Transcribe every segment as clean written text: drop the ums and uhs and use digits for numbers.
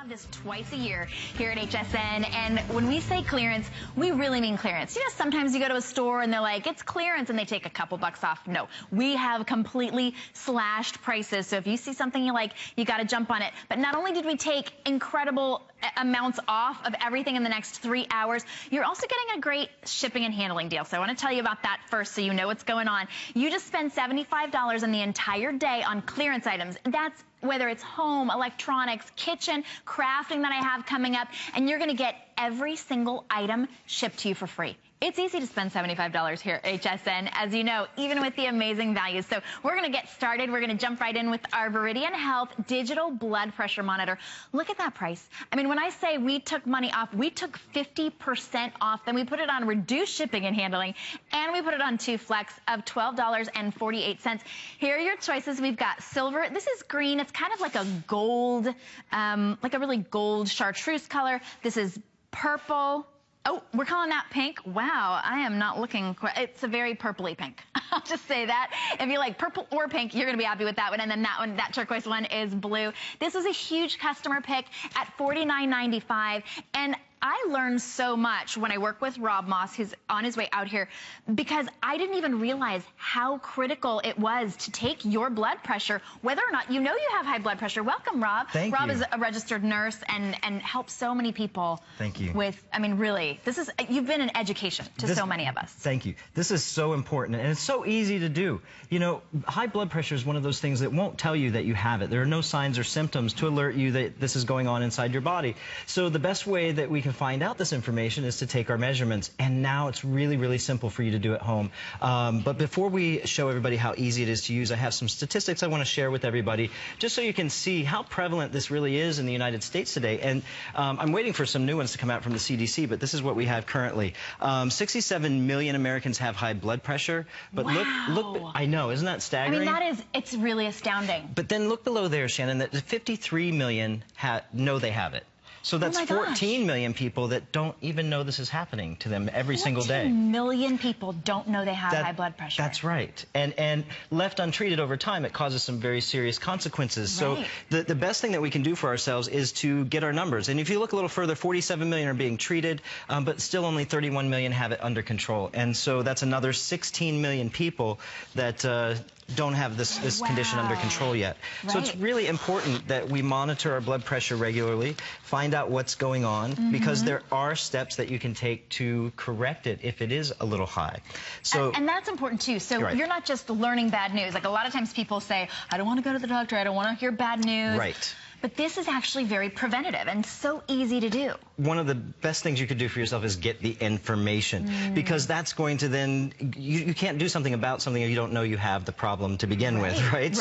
have this twice a year here at HSN, and when we say clearance, we really mean clearance. You know, sometimes you go to a store and they're like, it's clearance, and they take a couple bucks off. No, we have completely slashed prices, so if you see something you like, you got to jump on it. But not only did we take incredible amounts off of everything in the next 3 hours, you're also getting a great shipping and handling deal. So I want to tell you about that first so you know what's going on. You just spend $75 in the entire day on clearance items. That's whether it's home, electronics, kitchen, crafting that I have coming up, and you're going to get every single item shipped to you for free. It's easy to spend $75 here at HSN, as you know, even with the amazing values. So we're going to get started. We're going to jump right in with our Veridian Health Digital Blood Pressure Monitor. Look at that price. I mean, when I say we took money off, we took 50% off. Then we put it on reduced shipping and handling, and we put it on 2 flex of $12.48. Here are your choices. We've got silver. This is green. It's kind of like a gold, like a really gold chartreuse color. This is purple. Oh, we're calling that pink. Wow, I am not looking quite. It's a very purpley pink. I'll just say that. If you like purple or pink, you're going to be happy with that one. And then that one, that turquoise one, is blue. This was a huge customer pick at $49.95. And I learned so much when I work with Rob Moss, who's on his way out here, because I didn't even realize how critical it was to take your blood pressure, whether or not you know you have high blood pressure. Welcome, Rob. Thank you. Rob is a registered nurse and helps so many people. Thank you. With, I mean, really, this is, you've been an education to so many of us. Thank you. This is so important, and it's so easy to do. You know, high blood pressure is one of those things that won't tell you that you have it. There are no signs or symptoms to alert you that this is going on inside your body. So the best way that we can find out this information is to take our measurements, and now it's really, really simple for you to do at home. But before we show everybody how easy it is to use, I have some statistics I want to share with everybody, just so you can see how prevalent this really is in the United States today. And I'm waiting for some new ones to come out from the CDC, but this is what we have currently. 67 million Americans have high blood pressure. But wow. look, I know, isn't that staggering? I mean, it's really astounding. But then look below there, Shannon, that 53 million know they have it. So that's 14 million people that don't even know this is happening to them every single day. 14 million people don't know they have high blood pressure. That's right. And left untreated over time, it causes some very serious consequences. Right. So the best thing that we can do for ourselves is to get our numbers. And if you look a little further, 47 million are being treated, but still only 31 million have it under control. And so that's another 16 million people that don't have this condition under control yet. Right. So it's really important that we monitor our blood pressure regularly, find out what's going on, because there are steps that you can take to correct it if it is a little high. So and that's important too. So you're not just learning bad news. Like a lot of times people say, I don't want to go to the doctor, I don't want to hear bad news. Right. But this is actually very preventative and so easy to do. One of the best things you could do for yourself is get the information, because that's going to then, you can't do something about something if you don't know you have the problem to begin with, right?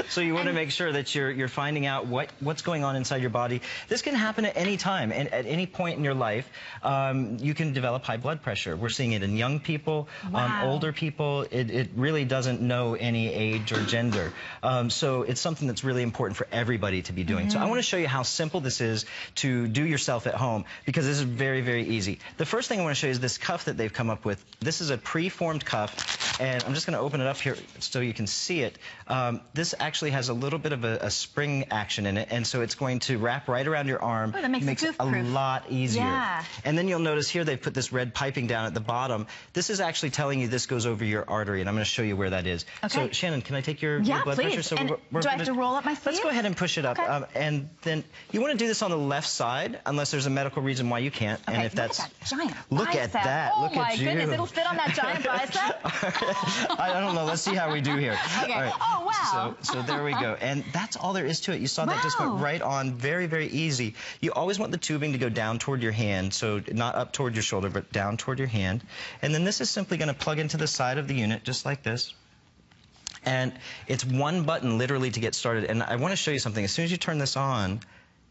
So you want to make sure that you're finding out what's going on inside your body. This can happen at any time, and at any point in your life, you can develop high blood pressure. We're seeing it in young people, older people. It really doesn't know any age or gender. So it's something that's really important for everybody to be doing. So I want to show you how simple this is to do yourself at home, because this is very, very easy. The first thing I want to show you is this cuff that they've come up with. This is a pre-formed cuff, and I'm just going to open it up here so you can see it. This actually has a little bit of a spring action in it, and so it's going to wrap right around your arm. Oh, that makes it a lot easier. Yeah. And then you'll notice here they've put this red piping down at the bottom. This is actually telling you this goes over your artery, and I'm going to show you where that is. Okay. So Shannon, can I take your blood pressure? So do I have to roll up my sleeve? Let's go ahead and push it up. Okay. And then you want to do this on the left side, unless there's a medical reason why you can't. Okay, and if that's look at that. Look at you. Oh my goodness, it'll fit on that giant bicep. I don't know. Let's see how we do here. Okay. All right. Oh wow. So there we go. And that's all there is to it. You saw that just went right on. Very, very easy. You always want the tubing to go down toward your hand, so not up toward your shoulder, but down toward your hand. And then this is simply going to plug into the side of the unit, just like this. And it's one button literally to get started. And I want to show you something. As soon as you turn this on,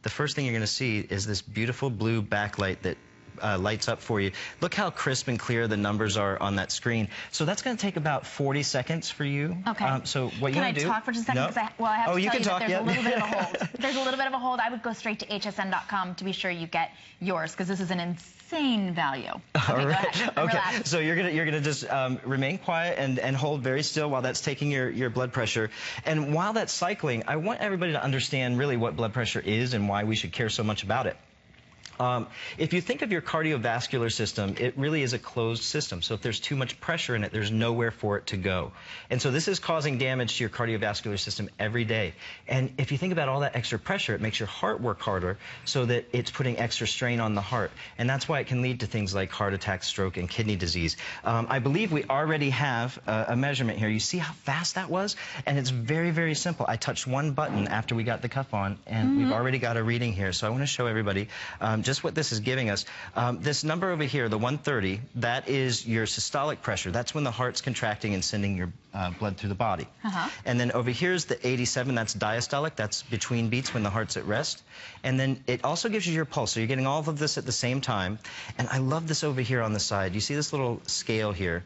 the first thing you're going to see is this beautiful blue backlight that lights up for you. Look how crisp and clear the numbers are on that screen. So that's going to take about 40 seconds for you. Okay. So what you want to do? Can I talk for just a second? No? I have to you tell can you talk, that there's a little bit of a hold. There's a little bit of a hold. I would go straight to hsn.com to be sure you get yours, because this is an insane value. Okay, all right. Go ahead. Okay. Relax. So you're gonna just remain quiet and hold very still while that's taking your blood pressure. And while that's cycling, I want everybody to understand really what blood pressure is and why we should care so much about it. If you think of your cardiovascular system, it really is a closed system. So if there's too much pressure in it, there's nowhere for it to go. And so this is causing damage to your cardiovascular system every day. And if you think about all that extra pressure, it makes your heart work harder, so that it's putting extra strain on the heart. And that's why it can lead to things like heart attack, stroke, and kidney disease. I believe we already have a measurement here. You see how fast that was? And it's very, very simple. I touched one button after we got the cuff on, and we've already got a reading here. So I want to show everybody just what this is giving us. This number over here, the 130, that is your systolic pressure. That's when the heart's contracting and sending your blood through the body. And then over here is the 87, that's diastolic. That's between beats when the heart's at rest. And then it also gives you your pulse. So you're getting all of this at the same time. And I love this over here on the side. You see this little scale here?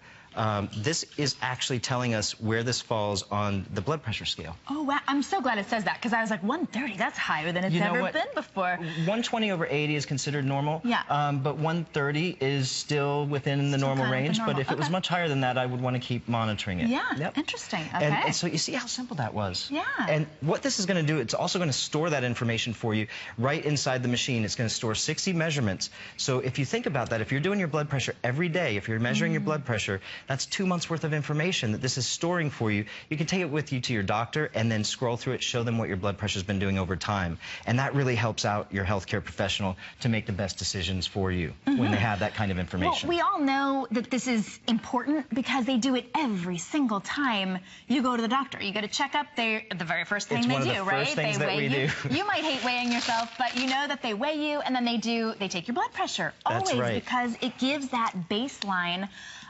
This is actually telling us where this falls on the blood pressure scale. Oh, wow. I'm so glad it says that, because I was like, 130, that's higher than it's ever been before. 120 over 80 is considered normal. Yeah. But 130 is still within the normal range. But if it was much higher than that, I would want to keep monitoring it. Yeah, interesting. Okay. And so you see how simple that was. Yeah. And what this is going to do, it's also going to store that information for you right inside the machine. It's going to store 60 measurements. So if you think about that, if you're doing your blood pressure every day, if you're measuring your blood pressure, that's 2 months worth of information that this is storing for you. You can take it with you to your doctor and then scroll through it, show them what your blood pressure's been doing over time. And that really helps out your healthcare professional to make the best decisions for you when they have that kind of information. Well, we all know that this is important because they do it every single time you go to the doctor. You get a checkup, the very first thing they do, right? They weigh you. You might hate weighing yourself, but you know that they weigh you, and then they take your blood pressure. That's always, right. Because it gives that baseline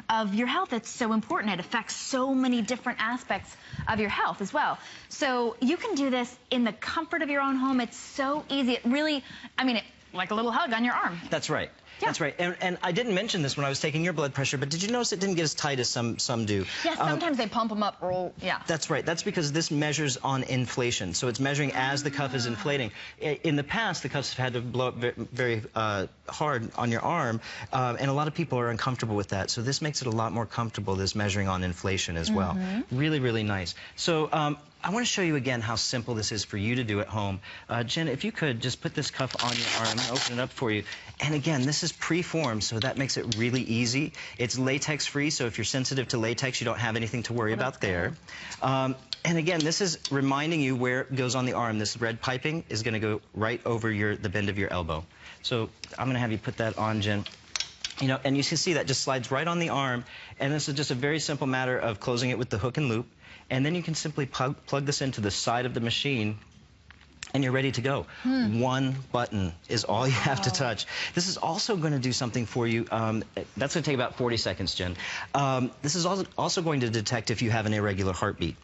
of your health. It's so important. It affects so many different aspects of your health as well. So you can do this in the comfort of your own home. It's so easy. It really, I mean, like a little hug on your arm. That's right. Yeah. That's right. And I didn't mention this when I was taking your blood pressure, but did you notice it didn't get as tight as some do? Yeah, sometimes they pump them up real, yeah. That's right. That's because this measures on inflation. So it's measuring as the cuff is inflating. In the past, the cuffs have had to blow up very hard on your arm, and a lot of people are uncomfortable with that. So this makes it a lot more comfortable, this measuring on inflation as well. Really, really nice. So I want to show you again how simple this is for you to do at home. Jen, if you could just put this cuff on your arm and open it up for you. And again, this is pre-formed, so that makes it really easy. It's latex-free, so if you're sensitive to latex, you don't have anything to worry about there. And again, this is reminding you where it goes on the arm. This red piping is going to go right over the bend of your elbow. So I'm going to have you put that on, Jen. You know, and you can see that just slides right on the arm, and this is just a very simple matter of closing it with the hook and loop, and then you can simply plug this into the side of the machine, and you're ready to go. One button is all you have to touch. This is also going to do something for you. That's going to take about 40 seconds, Jen. This is also going to detect if you have an irregular heartbeat.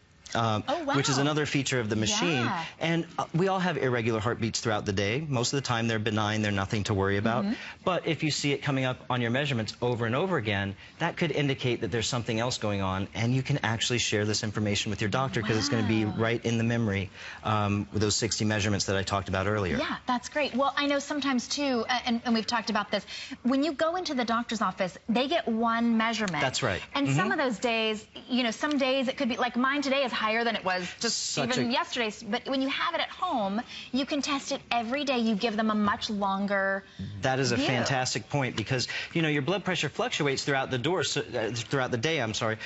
Which is another feature of the machine. Yeah. And we all have irregular heartbeats throughout the day. Most of the time they're benign, they're nothing to worry about. But if you see it coming up on your measurements over and over again, that could indicate that there's something else going on, and you can actually share this information with your doctor, because it's going to be right in the memory with those 60 measurements that I talked about earlier. Yeah, that's great. Well, I know sometimes too, and we've talked about this, when you go into the doctor's office, they get one measurement. That's right. And some of those days, you know, some days it could be, like mine today is higher than it was just even yesterday. But when you have it at home, you can test it every day. You give them a much longer That is a view. fantastic point, because, you know, your blood pressure fluctuates throughout the day, I'm sorry.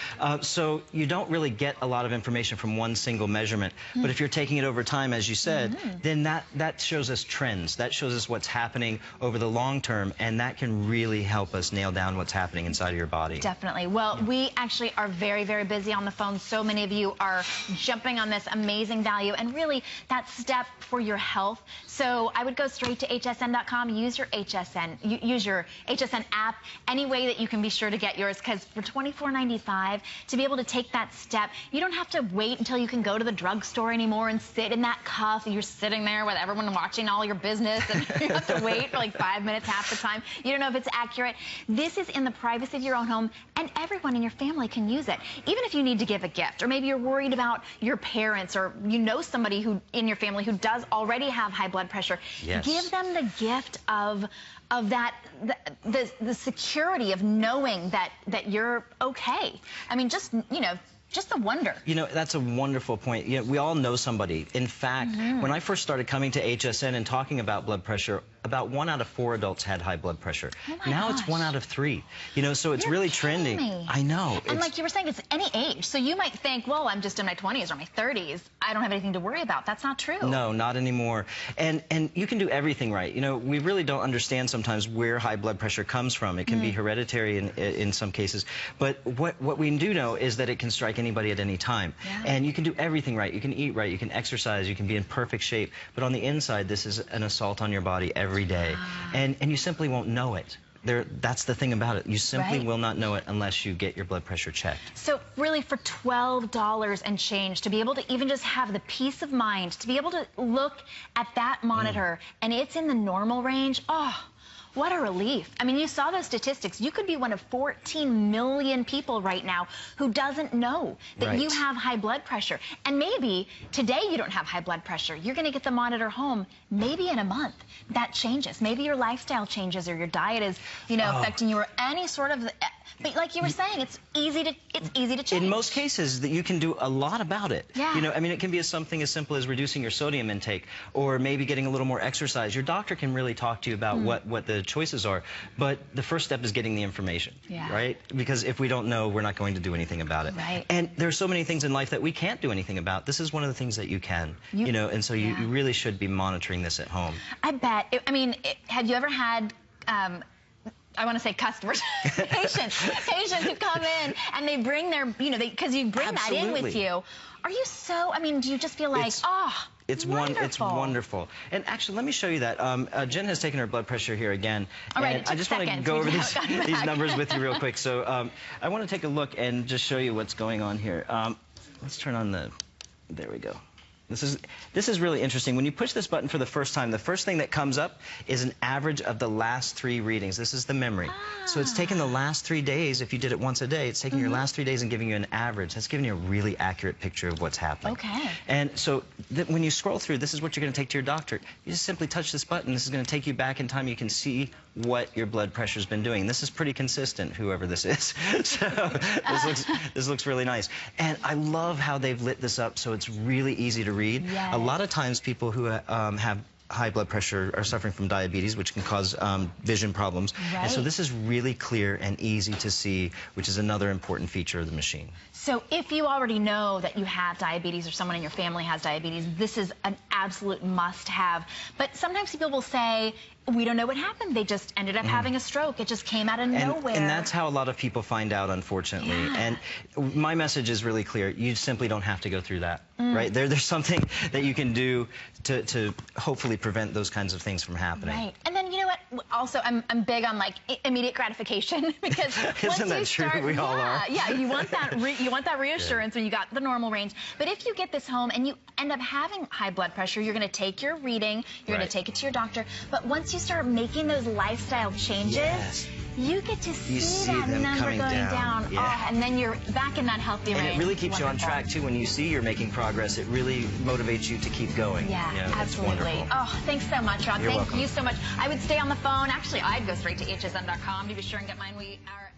So you don't really get a lot of information from one single measurement. But if you're taking it over time, as you said, then that shows us trends. That shows us what's happening over the long term, and that can really help us nail down what's happening inside of your body. Definitely. Well, we actually are very, very busy on the phone. So many of you are are jumping on this amazing value and really that step for your health. So I would go straight to hsn.com, use your HSN app, any way that you can be sure to get yours, because for $24.95, to be able to take that step, you don't have to wait until you can go to the drugstore anymore and sit in that cuff. You're sitting there with everyone watching all your business and you have to wait for like 5 minutes half the time. You don't know if it's accurate. This is in the privacy of your own home, and everyone in your family can use it. Even if you need to give a gift, or maybe you're worried about your parents, or you know somebody who in your family who does already have high blood pressure, yes, give them the gift of that, the security of knowing that you're okay. I mean, just, you know, just the wonder. You know, that's a wonderful point. You know, we all know somebody. In fact, when I first started coming to HSN and talking about blood pressure, about 1 out of 4 adults had high blood pressure. Oh now gosh. It's 1 out of 3. You know, so it's You're really kidding trending. me. I know. And like you were saying, it's any age. So you might think, well, I'm just in my 20s or my 30s. I don't have anything to worry about. That's not true. No, not anymore. And you can do everything right. You know, we really don't understand sometimes where high blood pressure comes from. It can be hereditary in some cases. But what we do know is that it can strike anybody at any time. Yeah. And you can do everything right. You can eat right. You can exercise. You can be in perfect shape. But on the inside, this is an assault on your body every day. And you simply won't know it. That's the thing about it. You simply will not know it unless you get your blood pressure checked. So really, for $12 and change, to be able to even just have the peace of mind, to be able to look at that monitor and it's in the normal range, oh, what a relief. I mean, you saw those statistics. You could be one of 14 million people right now who doesn't know that you have high blood pressure. And maybe today you don't have high blood pressure. You're going to get the monitor home maybe in a month. That changes. Maybe your lifestyle changes, or your diet is, you know, affecting you, or any sort of... But like you were saying, it's easy to change. In most cases, that you can do a lot about it. Yeah. You know, I mean, it can be something as simple as reducing your sodium intake, or maybe getting a little more exercise. Your doctor can really talk to you about what the choices are. But the first step is getting the information, right? Because if we don't know, we're not going to do anything about it. Right. And there are so many things in life that we can't do anything about. This is one of the things that you can. You know, and so you really should be monitoring this at home. I bet. I mean, have you ever had... I want to say customers, patients who come in and they bring their, you know, because you bring that in with you. Are you so, I mean, do you just feel like, it's wonderful. And actually, let me show you that. Jen has taken her blood pressure here again. All right, and I just want to go over these numbers with you real quick. So I want to take a look and just show you what's going on here. Let's turn on the, there we go. This is really interesting. When you push this button for the first time, the first thing that comes up is an average of the last 3 readings. This is the memory. So it's taking the last 3 days. If you did it once a day, it's taking your last 3 days and giving you an average. That's giving you a really accurate picture of what's happening. Okay. And so when you scroll through, this is what you're going to take to your doctor. You just simply touch this button. This is going to take you back in time. You can see what your blood pressure's been doing. This is pretty consistent, whoever this is. So this looks really nice. And I love how they've lit this up so it's really easy to read. Yes. A lot of times people who have high blood pressure are suffering from diabetes, which can cause vision problems. And so this is really clear and easy to see, which is another important feature of the machine. So if you already know that you have diabetes, or someone in your family has diabetes, this is an absolute must-have. But sometimes people will say, we don't know what happened. They just ended up having a stroke. It just came out of nowhere. And that's how a lot of people find out, unfortunately. And my message is really clear. You simply don't have to go through that, right? There's something that you can do to hopefully prevent those kinds of things from happening. Right. And then, you know what? Also, I'm big on, like, immediate gratification, because Isn't that true? We all are. Yeah, you want that reassurance when you got the normal range. But if you get this home and you end up having high blood pressure, you're going to take your reading, you're going to take it to your doctor. But once you start making those lifestyle changes, you get to see that number going down. And then you're back in that healthy range. And it really keeps you on track, too. When you see you're making progress, it really motivates you to keep going. Yeah, you know, absolutely. Oh, thanks so much, Ron. You're Thank welcome. you so much. I would stay on the phone. Actually, I'd go straight to hsn.com to be sure and get mine. We are